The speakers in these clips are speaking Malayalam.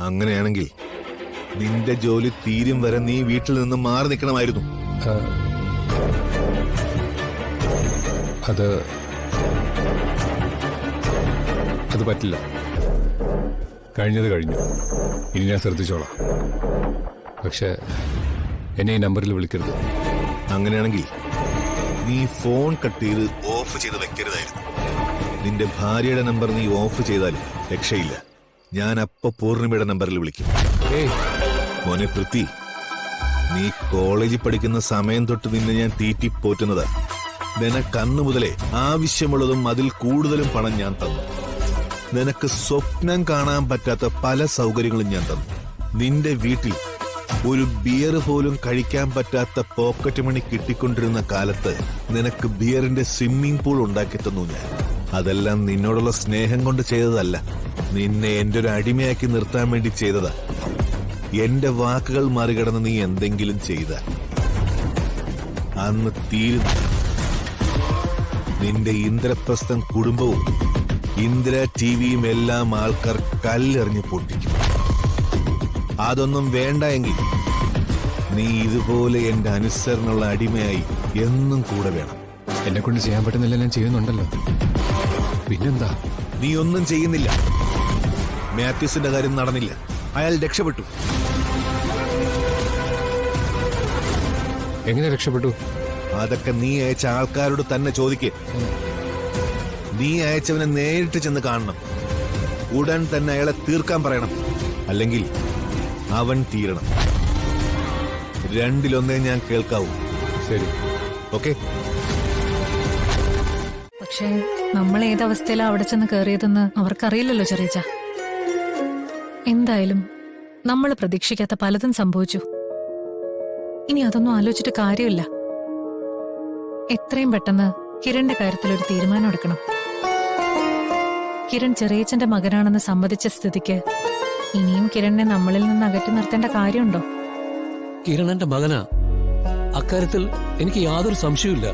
അങ്ങനെയാണെങ്കിൽ നിന്റെ ജോലി തീരും വരെ നീ വീട്ടിൽ നിന്ന് മാറി നിൽക്കണമായിരുന്നു. അത് പറ്റില്ല. കഴിഞ്ഞത് കഴിഞ്ഞു. ഇനി ഞാൻ ശ്രദ്ധിച്ചോളാം. പക്ഷെ എന്നെ ഈ നമ്പറിൽ വിളിക്കരുത്. അങ്ങനെയാണെങ്കിൽ നീ ഫോൺ കട്ട് ചെയ്ത് ഓഫ് ചെയ്ത് വെക്കരുതായിരുന്നു. നിന്റെ ഭാര്യയുടെ നമ്പർ നീ ഓഫ് ചെയ്താലും രക്ഷയില്ല. ഞാൻ അപ്പൊ പൂർണിമയുടെ നമ്പറിൽ വിളിക്കും. മോനെ പൃഥ്വി, നീ കോളേജിൽ പഠിക്കുന്ന സമയം തൊട്ട് നിന്നെ ഞാൻ തീറ്റിപ്പോറ്റുന്നതാ. നിനക്കന്നു മുതലേ ആവശ്യമുള്ളതും അതിൽ കൂടുതലും പണം ഞാൻ തന്നു. നിനക്ക് സ്വപ്നം കാണാൻ പറ്റാത്ത പല സൗകര്യങ്ങളും ഞാൻ തന്നു. നിന്റെ വീട്ടിൽ ഒരു ബിയർ പോലും കഴിക്കാൻ പറ്റാത്ത പോക്കറ്റ് മണി കിട്ടിക്കൊണ്ടിരുന്ന കാലത്ത് നിനക്ക് ബിയറിന്റെ സ്വിമ്മിംഗ് പൂൾ ഉണ്ടാക്കി തന്നു ഞാൻ. അതെല്ലാം നിന്നോടുള്ള സ്നേഹം കൊണ്ട് ചെയ്തതല്ല, നിന്നെ എന്റെ ഒരു അടിമയാക്കി നിർത്താൻ വേണ്ടി ചെയ്തതാ. എന്റെ വാക്കുകൾ മറികടന്ന് നീ എന്തെങ്കിലും ചെയ്താൽ അന്ന് തീരുന്നു. നിന്റെ ഇന്ദ്രപ്രസ്ഥം കുടുംബവും ഇന്ദ്ര ടിവിയും എല്ലാം ആൾക്കാർ കല്ലെറിഞ്ഞ് പൊട്ടിക്കും. അതൊന്നും വേണ്ട എങ്കിൽ നീ ഇതുപോലെ എന്റെ അനുസരണമുള്ള അടിമയായി എന്നും കൂടെ വേണം. എന്നെ കൊണ്ട് ചെയ്യാൻ പറ്റുന്നില്ല, ഞാൻ ചെയ്യുന്നുണ്ടല്ലോ. പിന്നെന്താ? നീ ഒന്നും ചെയ്യുന്നില്ല. മാത്യൂസിന്റെ കാര്യം നടന്നില്ല, അയാൾ രക്ഷപ്പെട്ടു. എങ്ങനെ രക്ഷപ്പെട്ടു? അതൊക്കെ നീ അയച്ച ആൾക്കാരോട് തന്നെ ചോദിക്കേ. നീ അയച്ചവനെ നേരിട്ട് ചെന്ന് കാണണം. ഉടൻ തന്നെ അയാളെ തീർക്കാൻ പറയണം. അല്ലെങ്കിൽ അവൻ തീരണം. രണ്ടിലൊന്നേ ഞാൻ കേൾക്കാവൂ. ശരി, ഓക്കെ? പക്ഷേ നമ്മൾ ഏതവസ്ഥയിലാ അവിടെ ചെന്ന് കയറിയതെന്ന് അവർക്കറിയില്ലല്ലോ ചെറിയച്ച. എന്തായാലും നമ്മൾ പ്രതീക്ഷിക്കാത്ത പലതും സംഭവിച്ചു. ഇനി അതൊന്നും ആലോചിച്ചിട്ട് കാര്യമില്ല. എത്രയും പെട്ടെന്ന് കിരണിന്റെ കാര്യത്തിൽ ഒരു തീരുമാനം എടുക്കണം. കിരൺ ചെറിയച്ചന്റെ മകനാണെന്ന് സമ്മതിച്ച സ്ഥിതിക്ക് ഇനിയും കിരണിനെ നമ്മളിൽ നിന്ന് അകറ്റി നിർത്തേണ്ട കാര്യമുണ്ടോ? കിരൺ എന്റെ മകനാ, അക്കാര്യത്തിൽ എനിക്ക് യാതൊരു സംശയമില്ല.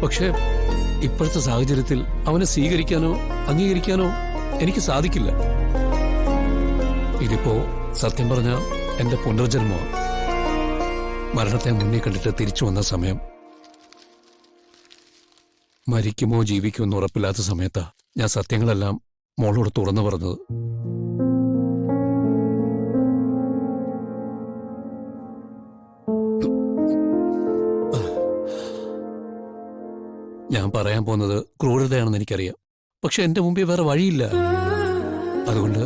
പക്ഷെ ഇപ്പോഴത്തെ സാഹചര്യത്തിൽ അവനെ സ്വീകരിക്കാനോ അംഗീകരിക്കാനോ എനിക്ക് സാധിക്കില്ല. ഇതിപ്പോ സത്യം പറഞ്ഞ എന്റെ പുനർജന്മമാണ്. മരണത്തെ മുന്നിൽ കണ്ടിട്ട് തിരിച്ചു വന്ന സമയം, മരിക്കുമോ ജീവിക്കുമോ എന്ന് ഉറപ്പില്ലാത്ത സമയത്താ ഞാൻ സത്യങ്ങളെല്ലാം മോളോട് തുറന്നു പറഞ്ഞത്. ഞാൻ പറയാൻ പോകുന്നത് ക്രൂരതയാണെന്ന് എനിക്കറിയാം. പക്ഷെ എന്റെ മുമ്പിൽ വേറെ വഴിയില്ല. അതുകൊണ്ട്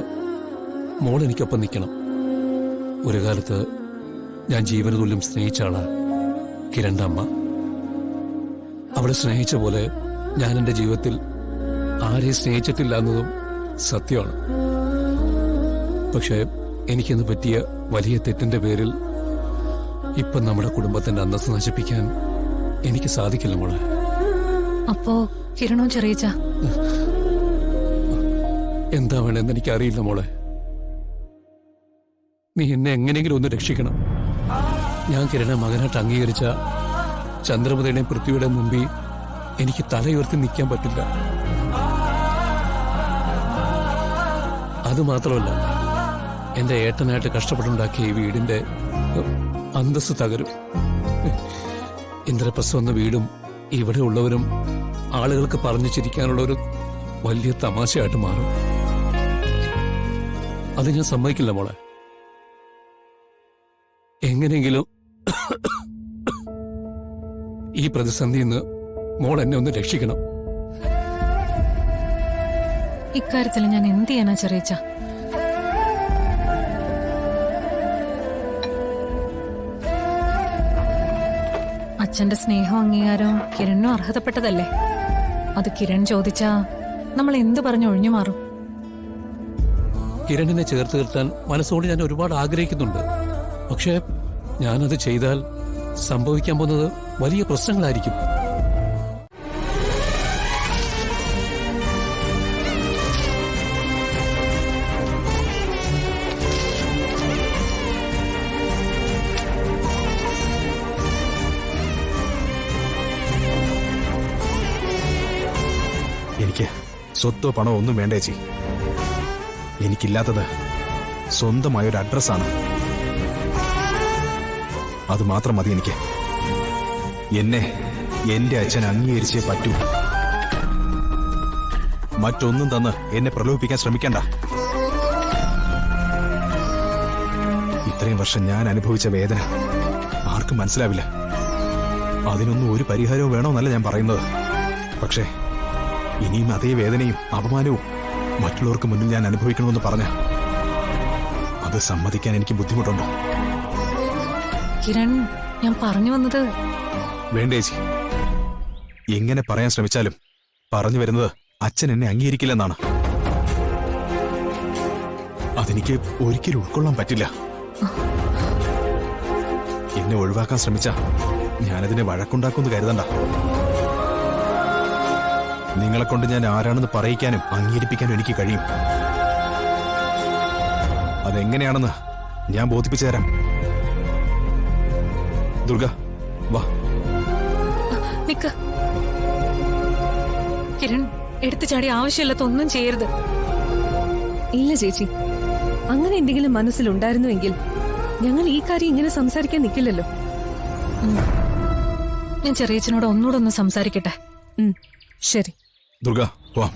മോൾ എനിക്കൊപ്പം നിൽക്കണം. ഒരു കാലത്ത് ഞാൻ ജീവന തുല്യം സ്നേഹിച്ച ആളാ കിരണിന്റെ അമ്മ. അവളെ സ്നേഹിച്ച പോലെ ഞാൻ എന്റെ ജീവിതത്തിൽ ആരെയും സ്നേഹിച്ചിട്ടില്ല എന്നതും സത്യമാണ്. പക്ഷെ എനിക്കിന്ന് പറ്റിയ വലിയ തെറ്റിന്റെ പേരിൽ ഇപ്പം നമ്മുടെ കുടുംബത്തിന്റെ അന്തസ്സ് നശിപ്പിക്കാൻ എനിക്ക് സാധിക്കില്ല മോളെ. അപ്പോ കിരണോ ചെറിയച്ച എന്താ വേണമെന്ന് എനിക്കറിയില്ല മോളെ. നീ എന്നെ എങ്ങനെയെങ്കിലും ഒന്ന് രക്ഷിക്കണം. ഞാൻ കിരണ മകനായിട്ട് അംഗീകരിച്ച ചന്ദ്രമതിയുടെയും പൃഥ്വിയുടെയും മുമ്പിൽ എനിക്ക് തലയുയർത്തി നിൽക്കാൻ പറ്റില്ല. അതുമാത്രമല്ല, എന്റെ ഏട്ടനായിട്ട് കഷ്ടപ്പെട്ടുണ്ടാക്കിയ ഈ വീടിന്റെ അന്തസ്സ് തകരും. ഇന്ദ്രപ്രസ്ഥം എന്ന വീടും ഇവിടെ ഉള്ളവരും ആളുകൾക്ക് പറഞ്ഞു ചിരിക്കാനുള്ള ഒരു വലിയ തമാശയായിട്ട് മാറും. അത് ഞാൻ സമ്മതിക്കില്ല മോളെ. എങ്ങനെയെങ്കിലും ഈ പ്രതിസന്ധിയിൽ നിന്ന് മോൾ എന്നെ ഒന്ന് രക്ഷിക്കണം. ഇക്കാര്യത്തിൽ ഞാൻ എന്ത് ചെയ്യാനാ ചെറിയച്ച? അച്ഛന്റെ സ്നേഹവും അംഗീകാരവും കിരണിനും അർഹതപ്പെട്ടതല്ലേ? അത് കിരൺ ചോദിച്ചാ നമ്മൾ എന്ത് പറഞ്ഞു ഒഴിഞ്ഞു മാറും? കിരണിനെ ചേർത്ത് നിർത്താൻ മനസ്സോട് ഞാൻ ഒരുപാട് ആഗ്രഹിക്കുന്നുണ്ട്. പക്ഷേ ഞാനത് ചെയ്താൽ സംഭവിക്കാൻ പോകുന്നത് വലിയ പ്രശ്നങ്ങളായിരിക്കും. എനിക്ക് സ്വത്തോ പണമോ ഒന്നും വേണ്ട ചേച്ചി. എനിക്കില്ലാത്തത് സ്വന്തമായ ഒരു അഡ്രസ്സാണ്. അത് മാത്രം മതി എനിക്ക്. എന്നെ എന്റെ അച്ഛൻ അംഗീകരിച്ചേ പറ്റൂ. മറ്റൊന്നും തന്ന് എന്നെ പ്രലോഭിപ്പിക്കാൻ ശ്രമിക്കണ്ട. ഇത്രയും വർഷം ഞാൻ അനുഭവിച്ച വേദന ആർക്കും മനസ്സിലാവില്ല. അതിനൊന്നും ഒരു പരിഹാരവും വേണമെന്നല്ല ഞാൻ പറയുന്നത്. പക്ഷേ ഇനിയും അതേ വേദനയും അപമാനവും മറ്റുള്ളവർക്ക് മുന്നിൽ ഞാൻ അനുഭവിക്കണമെന്ന് പറഞ്ഞ അത് സമ്മതിക്കാൻ എനിക്ക് ബുദ്ധിമുട്ടുണ്ട്. കിരൺ, ഞാൻ പറഞ്ഞു വന്നത് വേണ്ടേച്ചി, എങ്ങനെ പറയാൻ ശ്രമിച്ചാലും പറഞ്ഞു വരുന്നത് അച്ഛൻ എന്നെ അംഗീകരിക്കില്ലെന്നാണ്. അതെനിക്ക് ഒരിക്കലും ഉൾക്കൊള്ളാൻ പറ്റില്ല. എന്നെ ഒഴിവാക്കാൻ ശ്രമിച്ച ഞാനതിനെ വഴക്കുണ്ടാക്കുമെന്ന് കരുതണ്ട. നിങ്ങളെ കൊണ്ട് ഞാൻ ആരാണെന്ന് പറയിക്കാനും അംഗീകരിപ്പിക്കാനും എനിക്ക് കഴിയും. അതെങ്ങനെയാണെന്ന് ഞാൻ ബോധിപ്പിച്ചു തരാം. ദുർഗ, വാ. നിക്ക് കിരൺ, എടുത്തു ചാടി ആവശ്യമില്ലാത്ത ഒന്നും ചെയ്യരുത്. ഇല്ല ചേച്ചി, അങ്ങനെ എന്തെങ്കിലും മനസ്സിലുണ്ടായിരുന്നുവെങ്കിൽ ഞങ്ങൾ ഈ കാര്യം ഇങ്ങനെ സംസാരിക്കാൻ നിൽക്കില്ലല്ലോ. ഞാൻ ചെറിയച്ഛനോട് ഒന്നുകൂടെ ഒന്ന് സംസാരിക്കട്ടെ. ശരി. ദുർഗ, വാ.